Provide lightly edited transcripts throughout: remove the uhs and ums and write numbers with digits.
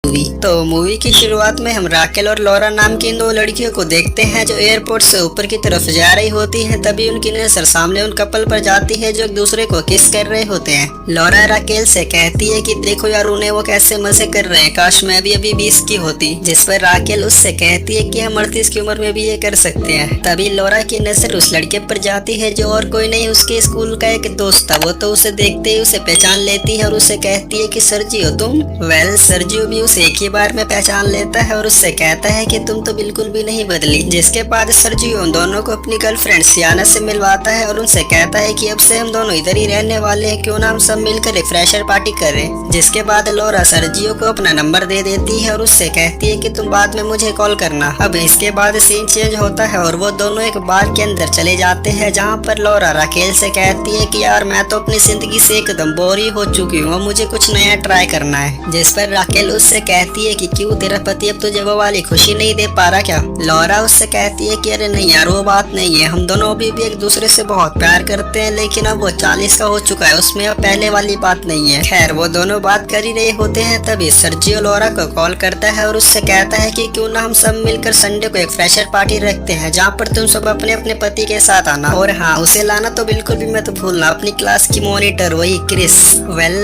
तो मूवी की शुरुआत में हम राकेल और लॉरा नाम की इन दो लड़कियों को देखते हैं जो एयरपोर्ट से ऊपर की तरफ जा रही होती हैं। तभी उनकी नजर सामने उन कपल पर जाती है जो एक दूसरे को किस कर रहे होते हैं। लॉरा राकेल से कहती है कि देखो यार उन्हें वो कैसे मजे कर रहे हैं, काश मैं भी अभी 20 की होती। जिस पर राकेल उससे कहती है कि हम 38 की उम्र में भी ये कर सकते हैं। तभी लॉरा की नजर उस लड़के पर जाती है जो और कोई नहीं उसके स्कूल का एक दोस्त था। वो तो उसे देखते ही उसे पहचान लेती है और उसे कहती है कि सर्जियो तुम। सर्जियो भी उसे एक ही बार में पहचान लेता है और उससे कहता है कि तुम तो बिल्कुल भी नहीं बदली। जिसके बाद सर्जियो उन दोनों को अपनी गर्लफ्रेंड सियाना से मिलवाता है और उनसे कहता है कि अब से हम दोनों इधर ही रहने वाले हैं, क्यों ना हम सब मिलकर एक फ्रेशर पार्टी करें। जिसके बाद लॉरा सर्जियो को अपना नंबर दे देती है और उससे कहती है कि तुम बाद में मुझे कॉल करना। अब इसके बाद सीन चेंज होता है और वो दोनों एक बार के अंदर चले जाते हैं जहाँ पर लॉरा राकेल से कहती है कि यार मैं तो अपनी जिंदगी से एकदम बोर ही हो चुकी हूँ, मुझे कुछ नया ट्राई करना है। जिस पर राकेल उससे कहती है कि क्यों तेरा पति अब तुझे वो वाली खुशी नहीं दे पा रहा क्या। लॉरा उससे कहती है कि अरे नहीं यार वो बात नहीं है, हम दोनों अभी भी एक दूसरे से बहुत प्यार करते हैं, लेकिन अब वो 40 का हो चुका है, उसमें अब पहले वाली बात नहीं है। खैर वो दोनों बात कर ही रहे होते हैं तभी सर्जियो लॉरा को कॉल करता है और उससे कहता है कि क्यों ना हम सब मिलकर संडे को एक फ्रेशर पार्टी रखते हैं जहाँ पर तुम सब अपने अपने पति के साथ आना, और हाँ उसे लाना तो बिल्कुल भी मत भूलना, अपनी क्लास की मॉनिटर वही क्रिस।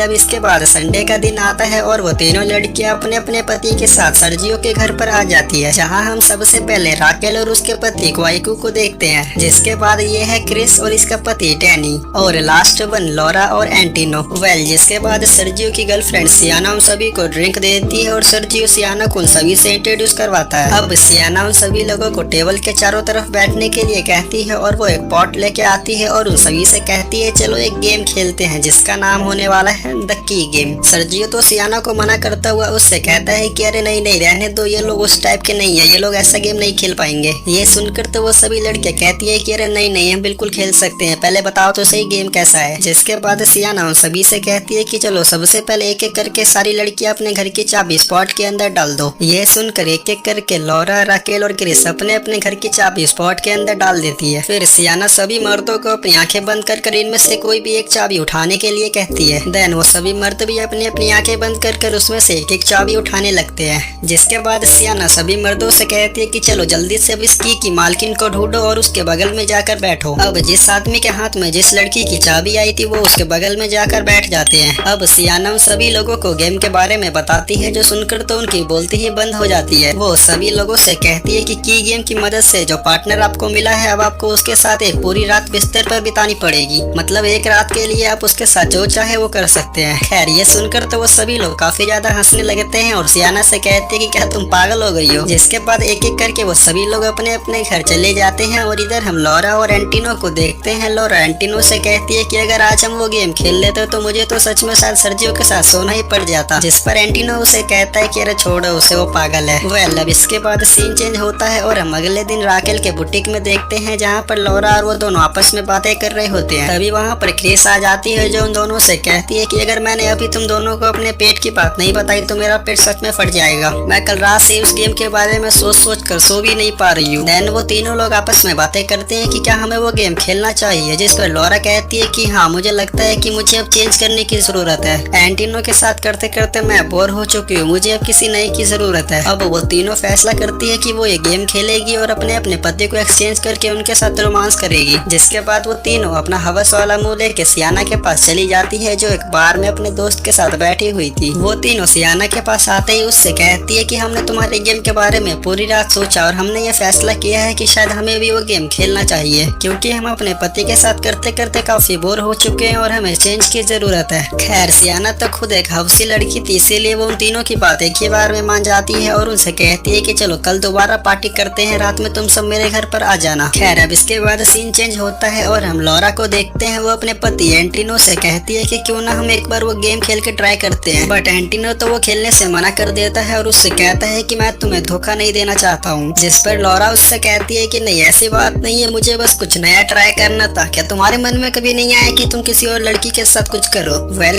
अब इसके बाद संडे का दिन आता है और वो तीनों लड़कियां अपने अपने पति के साथ सर्जियो के घर पर आ जाती है, जहां हम सबसे पहले राकेल और उसके पति क्वाइकू को देखते हैं। जिसके बाद ये है क्रिस और इसका पति डैनी, और लास्ट वन लॉरा और एंटिनो। जिसके बाद सर्जियो की गर्लफ्रेंड सियाना उन सभी को ड्रिंक देती है और सर्जियो सियाना को उन सभी से इंट्रोड्यूस करवाता है। अब सियाना उन सभी लोगों को टेबल के चारों तरफ बैठने के लिए कहती है और वो एक पॉट लेके आती है और उन सभी से कहती है चलो एक गेम खेलते हैं जिसका नाम होने वाला है द की गेम। सर्जियो तो सियाना को मना करता हुआ उससे कहता है कि अरे नहीं नहीं रहने दो, ये लोग उस टाइप के नहीं है, ये लोग ऐसा गेम नहीं खेल पाएंगे। ये सुनकर तो वो सभी लड़के कहती है कि अरे नहीं नहीं हम बिल्कुल खेल सकते हैं, पहले बताओ तो सही गेम कैसा है। जिसके बाद सियाना उन सभी से कहती है कि चलो सबसे पहले एक एक करके सारी लड़कियां अपने घर की चाबी स्पॉट के अंदर डाल दो। ये सुनकर एक एक करके लॉरा राकेल और क्रिस अपने अपने घर की चाबी स्पॉट के अंदर डाल देती है। फिर सियाना सभी मर्दों को अपनी आंखें बंद कर इनमें से कोई भी एक चाबी उठाने के लिए कहती है। देन वो सभी मर्द भी अपनी अपनी आंखें बंद कर उसमें से एक एक चाबी उठाने लगते हैं। जिसके बाद सियाना सभी मर्दों से कहती है कि चलो जल्दी से अब इस की मालकिन को ढूंढो और उसके बगल में जाकर बैठो। अब जिस आदमी के हाथ में जिस लड़की की चाबी आई थी वो उसके बगल में जाकर बैठ जाते हैं। अब सियाना सभी लोगों को गेम के बारे में बताती है, जो सुनकर तो उनकी बोलती ही बंद हो जाती है। वो सभी लोगों से कहती है कि की गेम की मदद से जो पार्टनर आपको मिला है अब आपको उसके साथ एक पूरी रात बिस्तर पर बितानी पड़ेगी, मतलब एक रात के लिए आप उसके साथ जो चाहे वो कर सकते हैं। खैर ये सुनकर तो वो सभी लोग काफी ज्यादा हंसने लगते हैं और सियाना से कहते हैं कि क्या तुम पागल हो गई हो। जिसके बाद एक एक करके वो सभी लोग अपने अपने घर चले जाते हैं और इधर हम लॉरा और एंटिनो को देखते हैं। लॉरा एंटिनो से कहती है कि अगर आज हम वो गेम खेल लेते तो मुझे तो सच में शायद सर्जियो के साथ सोना ही पड़ जाता। जिस पर एंटिनो उसे कहता है कि अरे छोड़ो उसे, वो पागल है। अब इसके बाद सीन चेंज होता है और हम अगले दिन राकेल के बुटीक में देखते हैं जहाँ पर लॉरा और वो दोनों आपस में बातें कर रहे होते हैं। तभी वहाँ पर क्रिस आ जाती है जो उन दोनों से कहती है कि अगर मैंने अभी तुम दोनों को अपने पेट की बात नहीं बताई तो मेरा पेट सच में फट जाएगा। मैं कल रात से उस गेम के बारे में सोच कर सो भी नहीं पा रही हूँ। देन वो तीनों लोग आपस में बातें करते हैं कि क्या हमें वो गेम खेलना चाहिए। जिस पर लॉरा कहती है कि हाँ मुझे लगता है कि मुझे अब चेंज करने की जरूरत है। एंटिनो के साथ करते करते मैं बोर हो चुकी हूँ, मुझे अब किसी नए की जरूरत है। अब वो तीनों फैसला करती है कि वो ये गेम खेलेगी और अपने अपने पति को एक्सचेंज करके उनके साथ रोमांस करेगी। जिसके बाद वो तीनों अपना हवस वाला मुंह लेके सियाना के पास चली जाती है जो एक बार में अपने दोस्त के साथ बैठी हुई थी। वो तीनों सियाना के पास आते ही उससे कहती है कि हमने तुम्हारे गेम के बारे में पूरी रात सोचा और हमने ये फैसला किया है कि शायद हमें भी वो गेम खेलना चाहिए, क्योंकि हम अपने पति के साथ करते करते काफी बोर हो चुके हैं और हमें चेंज की जरूरत है। खैर सियाना तो खुद एक हवसी लड़की थी, इसीलिए वो उन तीनों की बात एक ही बार में मान जाती है और उनसे कहती है कि चलो कल दोबारा पार्टी करते हैं, रात में तुम सब मेरे घर पर आ जाना। खैर अब इसके बाद सीन चेंज होता है और हम लॉरा को देखते हैं। वो अपने पति एंटिनो से कहती है कि क्यों ना हम एक बार वो गेम खेल के ट्राई करते हैं, बट एंटिनो तो वो खेलने से मना कर देता है और उससे कहता है कि मैं तुम्हें धोखा नहीं देना चाहता हूँ। जिस पर लॉरा उससे कहती है कि नहीं ऐसी बात नहीं है, मुझे बस कुछ नया ट्राई करना था, क्या तुम्हारे मन में कभी नहीं आया कि तुम किसी और लड़की के साथ कुछ करो।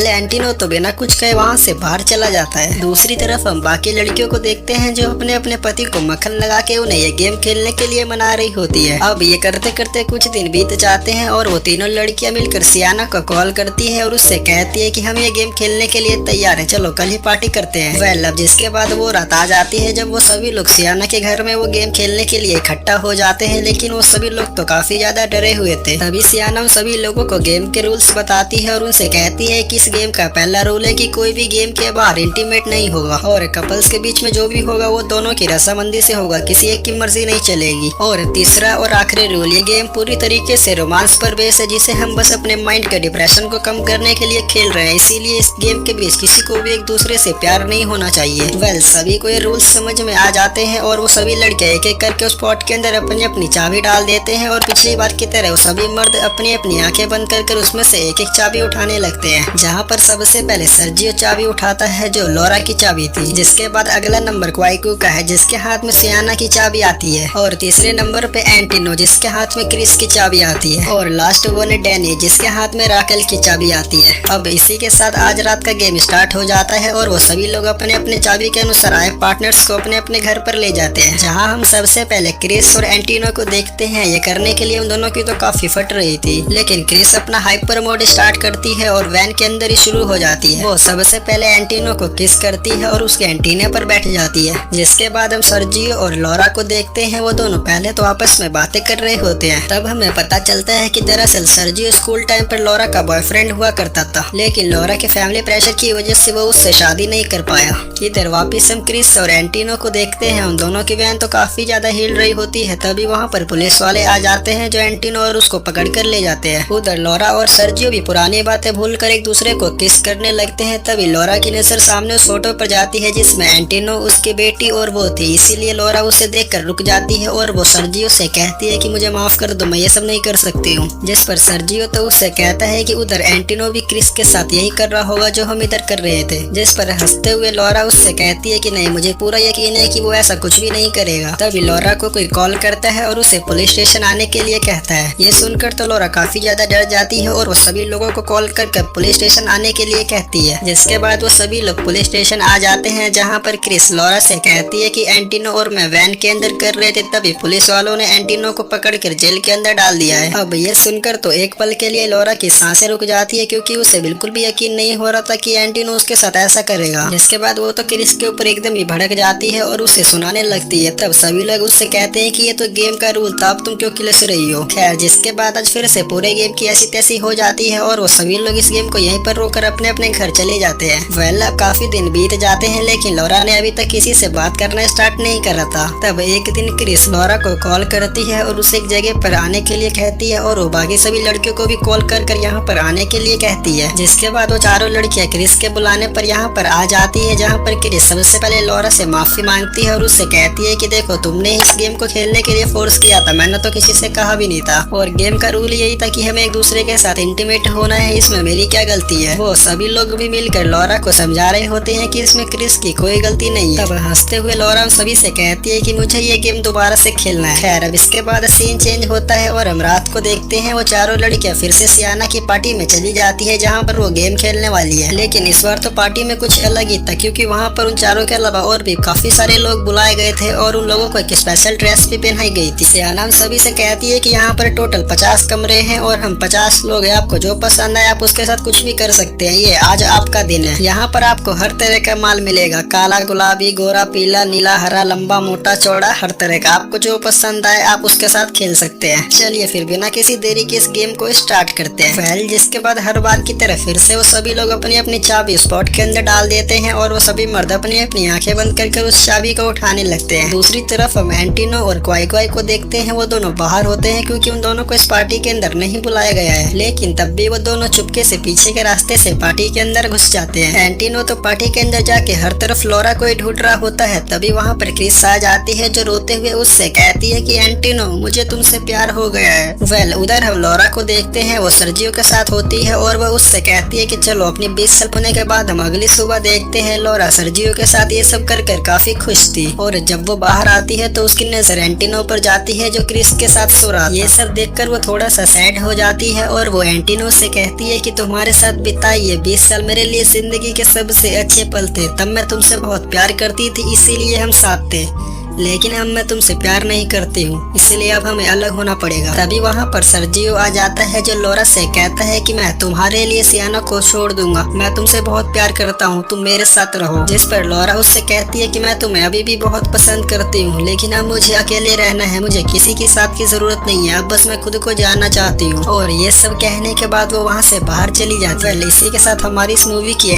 एंटिनो तो बिना कुछ कहे वहाँ से बाहर चला जाता है। दूसरी तरफ हम बाकी लड़कियों को देखते हैं जो अपने अपने पति को मक्खन लगा के उन्हें ये गेम खेलने के लिए मना रही होती है। अब ये करते करते कुछ दिन बीत जाते हैं और वो तीनों लड़कियां मिलकर सियाना को कॉल करती है और उससे कहती है कि हम ये गेम खेलने के लिए तैयार हैं, चलो कल ही पार्टी करते हैं। है। वेल अब जिसके बाद वो रात आ जाती है जब वो सभी लोग सियाना के घर में वो गेम खेलने के लिए इकट्ठा हो जाते हैं, लेकिन वो सभी लोग तो काफी ज्यादा डरे हुए थे। तभी सियाना उन सभी लोगों को गेम के रूल्स बताती है और उनसे कहती है कि इस गेम का पहला रूल है कि कोई भी गेम के बाहर इंटीमेट नहीं होगा और कपल्स के बीच में जो भी होगा वो दोनों की रजामंदी से होगा, किसी एक की मर्जी नहीं चलेगी। और तीसरा और आखिरी रूल, ये गेम पूरी तरीके से रोमांस पर बेस है, जिसे हम बस अपने माइंड के डिप्रेशन को कम करने के लिए खेल रहे हैं, इसीलिए इस गेम के बीच किसी को भी एक दूसरे से प्यार नहीं होना चाहिए। वेल सभी को ये रूल्स समझ में आ जाते हैं और वो सभी लड़के एक एक करके उस पॉट के अंदर अपनी अपनी चाबी डाल देते हैं और पिछली बार की तरह वो सभी मर्द अपनी अपनी आंखें बंद कर उसमें से एक एक चाबी उठाने लगते हैं। जहाँ पर सबसे पहले सर्जियो चाबी उठाता है जो लॉरा की चाबी थी, जिसके बाद अगला नंबर क्वाइको का है जिसके हाथ में सियाना की चाबी आती है, और तीसरे नंबर पे एंटिनो जिसके हाथ में क्रिस की चाबी आती है, और लास्ट वन है डैनी जिसके हाथ में राकेल की चाबी आती है। अब इसी के साथ आज रात का गेम स्टार्ट हो जाता है और वो सभी लोग अपने अपने चाबी के अनुसार आए पार्टनर्स को अपने अपने घर पर ले जाते हैं, जहाँ हम सबसे पहले क्रिस और एंटिनो को देखते हैं। ये करने के लिए उन दोनों की तो काफी फट रही थी, लेकिन क्रिस अपना हाइपर मोड स्टार्ट करती है और वैन के अंदर ही शुरू हो जाती है। वो सबसे पहले एंटिनो को किस करती है और उसके एंटीने पर बैठ जाती है। जिसके बाद हम सर्जियो और लॉरा को देखते हैं, वो दोनों पहले तो आपस में बातें कर रहे होते हैं। तब हमें पता चलता है कि दरअसल सर्जियो स्कूल टाइम पर लॉरा का बॉयफ्रेंड हुआ करता था, लेकिन लॉरा के फैमिली प्रेशर की वजह से वो उससे शादी नहीं कर पाया। इधर वापिस हम क्रिस और एंटिनो को देखते हैं, उन दोनों की वैन तो काफी ज्यादा हिल रही होती है। तभी वहाँ पर पुलिस वाले आ जाते हैं जो एंटिनो और उसको पकड़ कर ले जाते हैं। उधर लॉरा और सर्जियो भी पुरानी बातें भूल कर एक दूसरे को किस करने लगते हैं। तभी लॉरा की नजर सामने उस फोटो पर जाती है जिसमें एंटिनो, उसकी बेटी और वो थी, इसीलिए लॉरा उसे देखकर रुक जाती है और वो सर्जियो से कहती है कि मुझे माफ कर दो, मैं ये सब नहीं कर सकती हूँ। जिस पर सर्जियो तो उससे कहता है कि उधर एंटिनो भी क्रिस के साथ यही कर रहा होगा जो हम इधर कर रहे थे। जिस पर हंसते हुए लॉरा उससे कहती है कि नहीं, मुझे पूरा यकीन है कि वो ऐसा कुछ भी नहीं करेगा। तभी लॉरा को कोई कॉल करता है और उसे पुलिस स्टेशन आने के लिए कहता है। ये सुनकर तो लॉरा काफी ज्यादा डर जाती है और वो सभी लोगों को कॉल कर पुलिस स्टेशन आने के लिए कहती है। जिसके बाद वो सभी लोग पुलिस स्टेशन आ जाते हैं, जहाँ पर क्रिस लॉरा से कहती है कि एंटिनो और मैं वैन के अंदर कर रहे थे, तभी पुलिस वालों ने एंटिनो को पकड़कर जेल के अंदर डाल दिया है। अब ये सुनकर तो एक पल के लिए लॉरा की सांसें रुक जाती है, क्योंकि उसे बिल्कुल भी यकीन नहीं हो रहा था कि एंटिनो उसके साथ ऐसा करेगा। जिसके बाद वो तो क्रिस के ऊपर एकदम ही भड़क जाती है और उसे सुनाने लगती है। तब सभी लोग उससे कहते हैं कि ये तो गेम का रूल था, अब तुम क्यों किलस रही हो। खैर जिसके बाद आज फिर से पूरे गेम की ऐसी तैसी हो जाती है और वो सभी लोग इस गेम को यहीं पर रोककर अपने अपने घर चले जाते हैं। वेल काफी दिन बीत जाते हैं, लेकिन लॉरा ने अभी तक किसी से बात करना स्टार्ट नहीं कर रहा था। तब एक दिन क्रिस लॉरा को कॉल करती है और उसे एक जगह पर आने के लिए कहती है और वो बाकी सभी लड़कियों को भी कॉल कर यहाँ पर आने के लिए कहती है। जिसके बाद वो चारों लड़कियां क्रिस के बुलाने पर यहाँ पर आ जाती है, जहाँ पर क्रिस सबसे पहले लॉरा से माफी मांगती है और उससे कहती है कि देखो, तुमने इस गेम को खेलने के लिए फोर्स किया था, मैंने तो किसी से कहा भी नहीं था, और गेम का रूल यही था कि हमें एक दूसरे के साथ इंटीमेट होना है, इसमें मेरी क्या गलती है। वो सभी लोग भी मिलकर लॉरा को समझा रहे होते हैं कि इसमें क्रिस की कोई गलती नहीं है। तब हंसते हुए लॉरा सभी से कहती है कि मुझे ये गेम दोबारा से खेलना है। खैर अब इसके बाद सीन चेंज होता है और हम रात को देखते हैं वो चारों लड़कियां फिर से सियाना की पार्टी में चली जाती है, जहाँ पर वो गेम खेलने वाली है। लेकिन इस बार तो पार्टी में कुछ अलग ही था, क्योंकि वहाँ पर उन चारों के अलावा और भी काफी सारे लोग बुलाए गए थे और उन लोगों को एक स्पेशल ड्रेस भी पहनाई गई थी। सियाना सभी से कहती है कि यहाँ पर टोटल 50 कमरे हैं और हम 50 लोग हैं, आपको जो पसंद है आप उसके साथ कुछ भी कर सकते हैं, ये आज आपका दिन है। यहाँ पर आपको हर तरह का माल मिलेगा, काला, गुलाबी, गोरा, पीला, नीला, हरा, लंबा, मोटा, चौड़ा, हर तरह का, आपको जो पसंद आए आप उसके साथ खेल सकते हैं। चलिए फिर बिना किसी देरी के इस गेम को स्टार्ट करते हैं। वेल जिसके बाद हर बार की तरह फिर से वो सभी लोग अपनी अपनी चाबी स्पॉट के अंदर डाल देते हैं और वो सभी मर्द अपनी अपनी आंखें बंद करके उस चाबी को उठाने लगते हैं। दूसरी तरफ हम एंटिनो और क्वाई को देखते हैं, वो दोनों बाहर होते हैं क्योंकि उन दोनों को इस पार्टी के अंदर नहीं बुलाया गया है, लेकिन तब भी वो दोनों चुपके से पीछे के रास्ते से पार्टी के अंदर घुस जाते हैं। एंटिनो तो पार्टी के अंदर जाके हर तरफ लॉरा को ही ढूंढ रहा होता है। तभी वहाँ पर क्रिस आ जाती है जो रोते हुए उससे कहती है कि एंटिनो, मुझे तुमसे प्यार हो गया है। वेल उधर हम लॉरा को देखते हैं, वो सर्जियो के साथ होती है और वह उससे कहती है कि चलो अपनी 20 साल होने के बाद हम अगली सुबह देखते हैं। लॉरा सर्जियो के साथ ये सब कर काफी खुश थी और जब वो बाहर आती है तो उसकी नजर एंटिनो पर जाती है जो क्रिस के साथ सो रहा था। ये सब देखकर वो थोड़ा सा सैड हो जाती है और वो एंटिनो से कहती है कि तुम्हारे साथ बिताए ये 20 साल मेरे लिए जिंदगी के सबसे अच्छे पल थे, तब मैं तुमसे बहुत प्यार करती थी, इसीलिए हम साथ थे। लेकिन अब मैं तुमसे प्यार नहीं करती हूँ, इसलिए अब हमें अलग होना पड़ेगा। तभी वहाँ पर सर्जियो आ जाता है जो लॉरा से कहता है कि मैं तुम्हारे लिए सियाना को छोड़ दूंगा, मैं तुमसे बहुत प्यार करता हूँ, तुम मेरे साथ रहो। जिस पर लॉरा उससे कहती है कि मैं तुम्हें अभी भी बहुत पसंद करती हूँ, लेकिन अब मुझे अकेले रहना है, मुझे किसी के साथ की जरूरत नहीं है, अब बस मैं खुद को जानना चाहती हूँ। और ये सब कहने के बाद वो वहाँ से बाहर चली जाती है। इसी के साथ हमारी इस मूवी की